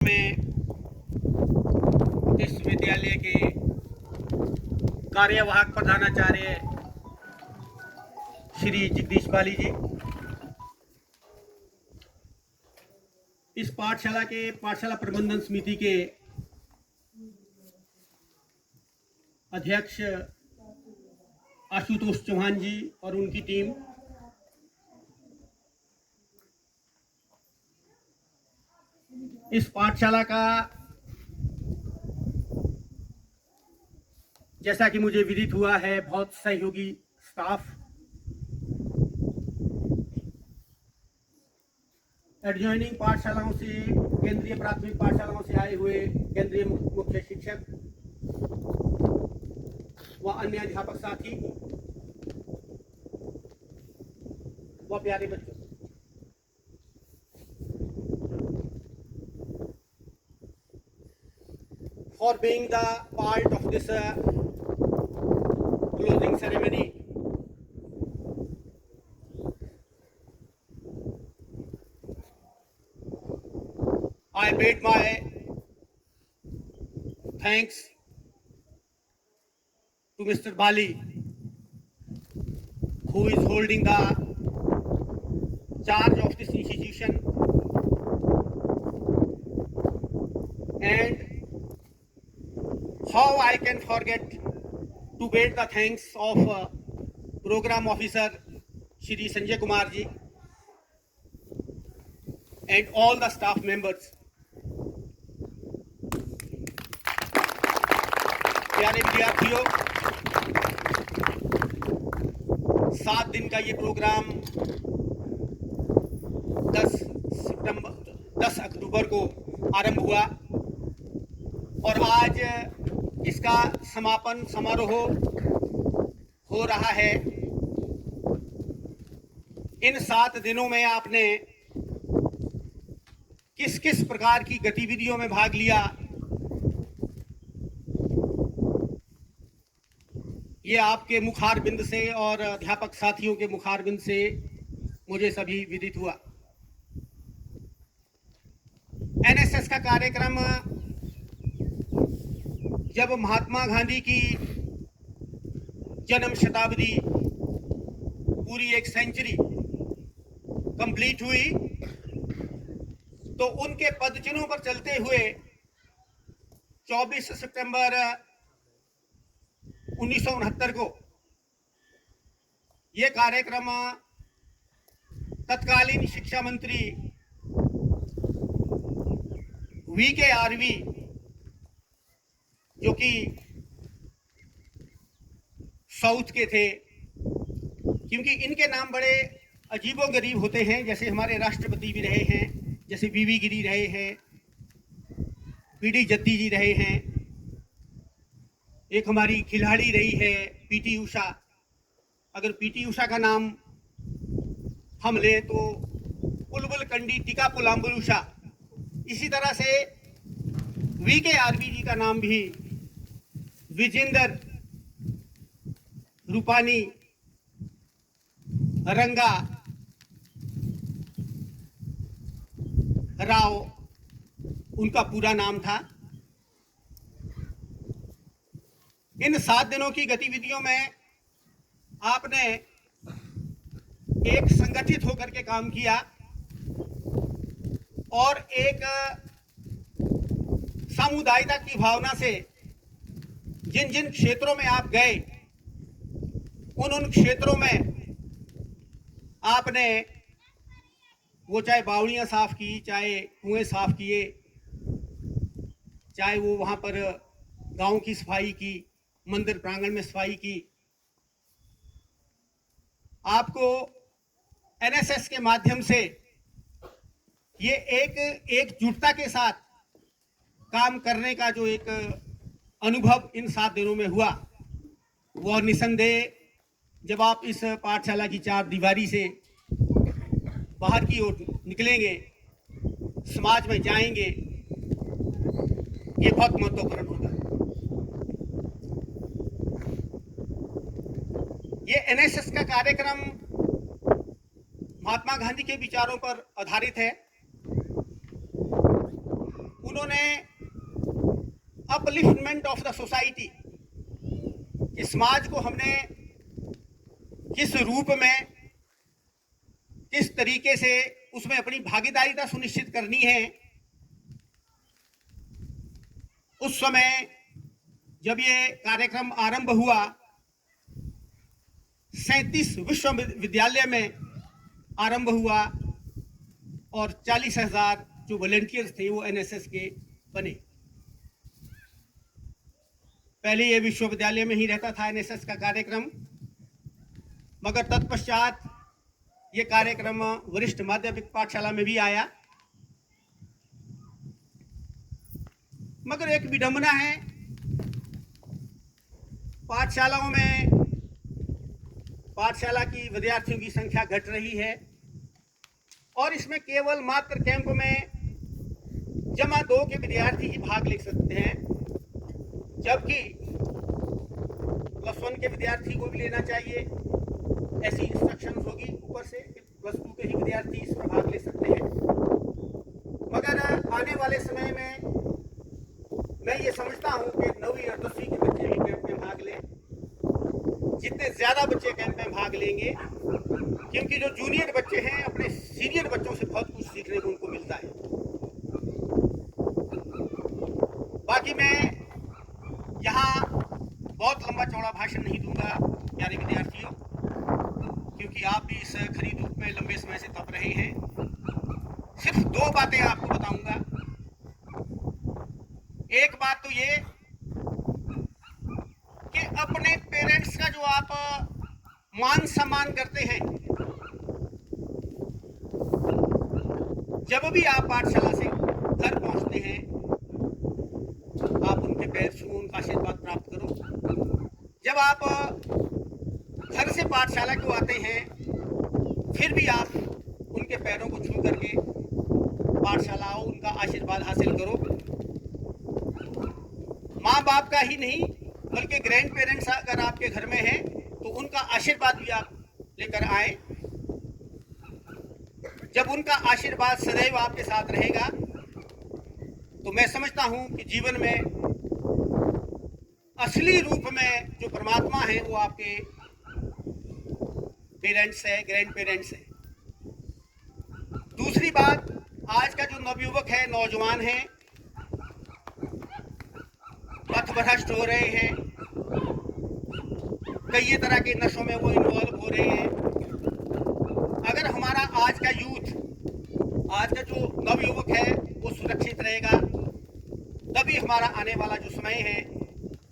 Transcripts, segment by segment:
में विश्वविद्यालय के कार्यवाहक प्रधानाचार्य श्री जगदीश बाली जी, इस पाठशाला प्रबंधन समिति के अध्यक्ष आशुतोष चौहान जी और उनकी टीम, इस पाठशाला का जैसा कि मुझे विदित हुआ है बहुत सहयोगी स्टाफ, एडजॉइनिंग पाठशालाओं से, केंद्रीय प्राथमिक पाठशालाओं से आए हुए केंद्रीय मुख्य शिक्षक व अन्य अध्यापक साथी व प्यारे बच्चों, for being the part of this closing ceremony. I paid my thanks to Mr. Bali, who is holding the charge of this institution, and how I can forget to pay the thanks of program officer Shri Sanjay Kumar ji and all the staff members. प्यारे विद्यार्थियों, 7 दिन का ये programme 10 अक्टूबर को आरंभ हुआ और आज इसका समापन समारोह हो रहा है। इन 7 दिनों में आपने किस किस प्रकार की गतिविधियों में भाग लिया, ये आपके मुखारबिंद से और अध्यापक साथियों के मुखारबिंद से मुझे सभी विदित हुआ। एनएसएस का कार्यक्रम जब महात्मा गांधी की जन्म शताब्दी पूरी 1 सेंचुरी कंप्लीट हुई तो उनके पदचिन्हों पर चलते हुए 24 सितंबर 1969 को ये कार्यक्रम तत्कालीन शिक्षा मंत्री वीके आरवी, जो कि साउथ के थे, क्योंकि इनके नाम बड़े अजीबोगरीब होते हैं, जैसे हमारे राष्ट्रपति भी रहे हैं, जैसे वीवी गिरी रहे हैं, पीडी जत्ती जी रहे हैं, एक हमारी खिलाड़ी रही है पीटी उषा। अगर पीटी उषा का नाम हम लें तो बुलबुल कंडी टिका पुलाम्बुल उषा। इसी तरह से वीके आरवी जी का नाम भी विजेंदर रूपानी रंगा राव उनका पूरा नाम था। इन 7 दिनों की गतिविधियों में आपने एक संगठित होकर के काम किया और एक सामुदायिकता की भावना से जिन जिन क्षेत्रों में आप गए उन क्षेत्रों में आपने वो चाहे बावड़ियां साफ की, चाहे कुएं साफ किए, चाहे वो वहां पर गांव की सफाई की, मंदिर प्रांगण में सफाई की। आपको एनएसएस के माध्यम से ये एकजुटता के साथ काम करने का जो एक अनुभव इन 7 दिनों में हुआ, वो निसंदेह जब आप इस पाठशाला की 4 दीवारी से बाहर की ओर निकलेंगे, समाज में जाएंगे, ये बहुत महत्वपूर्ण होगा। ये एनएसएस का कार्यक्रम महात्मा गांधी के विचारों पर आधारित है। उन्होंने अपलिफ्टमेंट ऑफ द सोसाइटी, कि समाज को हमने किस रूप में, किस तरीके से उसमें अपनी भागीदारिता सुनिश्चित करनी है। उस समय जब ये कार्यक्रम आरंभ हुआ, 37 विश्वविद्यालय में आरंभ हुआ और 40,000 जो वॉलंटियर्स थे वो एनएसएस के बने। पहले ये विश्वविद्यालय में ही रहता था एनएसएस का कार्यक्रम, मगर तत्पश्चात ये कार्यक्रम वरिष्ठ माध्यमिक पाठशाला में भी आया। मगर एक विडंबना है, पाठशालाओं में पाठशाला की विद्यार्थियों की संख्या घट रही है और इसमें केवल मात्र कैंप में जमा 2 के विद्यार्थी ही भाग ले सकते हैं, जबकि +1 के विद्यार्थी को भी लेना चाहिए। ऐसी इंस्ट्रक्शंस होगी ऊपर से कि +2 के ही विद्यार्थी इसमें भाग ले सकते हैं। मगर आने वाले समय में मैं ये समझता हूँ कि 9वीं और 10वीं के बच्चे भी कैंप में भाग लें। जितने ज़्यादा बच्चे कैंप में भाग लेंगे, क्योंकि जो जूनियर बच्चे हैं अपने सीनियर बच्चों से बहुत कुछ सीखने को उनको मिलता है। बाकी मैं यहाँ बहुत लंबा चौड़ा भाषण नहीं दूंगा प्यारे विद्यार्थियों, क्योंकि आप भी इस खरी धूप में लंबे समय से तप रहे हैं। सिर्फ 2 बातें आपको बताऊंगा। एक बात तो ये कि अपने पेरेंट्स का जो आप मान सम्मान करते हैं, जब भी आप पाठशाला से घर पहुंचते हैं, आप उनके पैर छूओ, उनका आशीर्वाद प्राप्त करो। जब आप घर से पाठशाला को आते हैं, फिर भी आप उनके पैरों को छू करके पाठशाला आओ, उनका आशीर्वाद हासिल करो। माँ बाप का ही नहीं बल्कि ग्रैंड पेरेंट्स अगर आपके घर में हैं तो उनका आशीर्वाद भी आप लेकर आए। जब उनका आशीर्वाद सदैव आपके साथ रहेगा तो मैं समझता हूं कि जीवन में असली रूप में जो परमात्मा है वो आपके पेरेंट्स है, ग्रैंड पेरेंट्स है। दूसरी बात, आज का जो नवयुवक है, नौजवान है, पथभ्रष्ट हो रहे हैं, कई तरह के नशों में वो इन्वॉल्व हो रहे हैं। अगर हमारा आज का यूथ, आज का जो नवयुवक है वो सुरक्षित रहेगा, तभी हमारा आने वाला जो समय है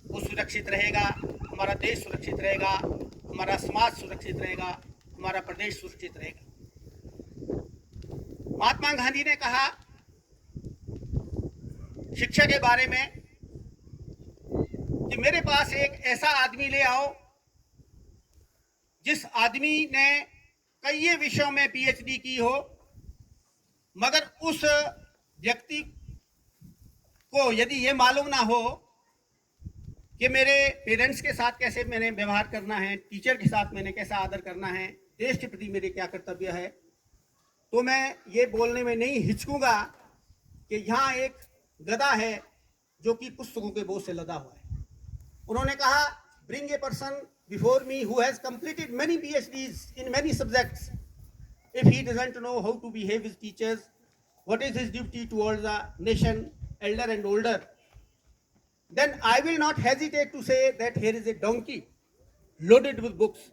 वो सुरक्षित रहेगा, हमारा देश सुरक्षित रहेगा, हमारा समाज सुरक्षित रहेगा, हमारा प्रदेश सुरक्षित रहेगा। महात्मा गांधी ने कहा शिक्षा के बारे में कि मेरे पास एक ऐसा आदमी ले आओ जिस आदमी ने कई विषयों में पीएचडी की हो, मगर उस व्यक्ति को यदि ये मालूम ना हो कि मेरे पेरेंट्स के साथ कैसे मैंने व्यवहार करना है, टीचर के साथ मैंने कैसा आदर करना है, देश के प्रति मेरे क्या कर्तव्य है, तो मैं ये बोलने में नहीं हिचकूंगा कि यहाँ एक गधा है जो कि पुस्तकों के बोझ से लदा हुआ है। उन्होंने कहा, bring a person before me who has completed many PhDs in many subjects, if he doesn't know how to behave with teachers, what is his duty towards the nation, elder and older, then I will not hesitate to say that here is a donkey loaded with books.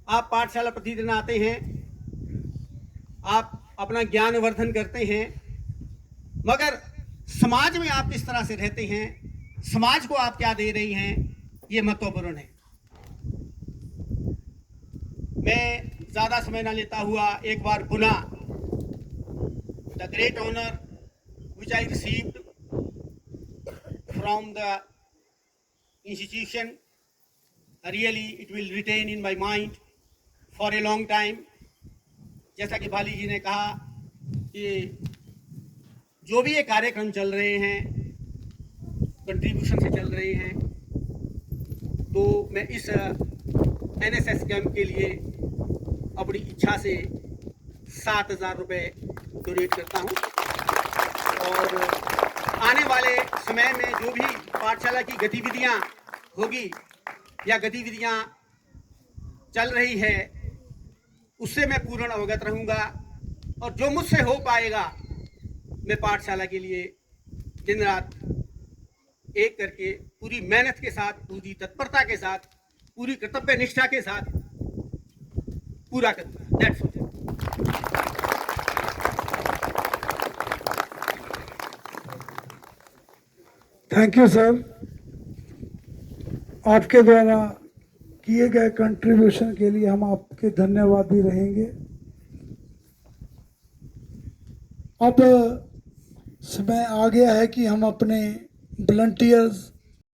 आप पाठशाला प्रतिदिन आते हैं, आप अपना ज्ञान वर्धन करते हैं, मगर समाज में आप किस तरह से रहते हैं, समाज को आप क्या दे रही हैं, ये महत्वपूर्ण है। मैं ज्यादा समय ना लेता हुआ एक बार पुनः the great honour which I received from the institution, really it will retain in my mind for a long time. जैसा कि भाली जी ने कहा कि जो भी ये कार्यक्रम चल रहे हैं कंट्रीब्यूशन से चल रहे हैं, तो मैं इस NSS कैंप के लिए अपनी इच्छा से 7,000 रुपये डोनेट करता हूँ। और और आने वाले समय में जो भी पाठशाला की गतिविधियां होगी या गतिविधियां चल रही है उससे मैं पूर्ण अवगत रहूंगा और जो मुझसे हो पाएगा मैं पाठशाला के लिए दिन रात एक करके पूरी मेहनत के साथ, पूरी तत्परता के साथ, पूरी कर्तव्य निष्ठा के साथ पूरा करूंगा। That's all. Thank you sir. आपके द्वारा किए गए कंट्रीब्यूशन के लिए हम आपके धन्यवादी रहेंगे। अब समय आ गया है कि हम अपने वॉलंटियर्स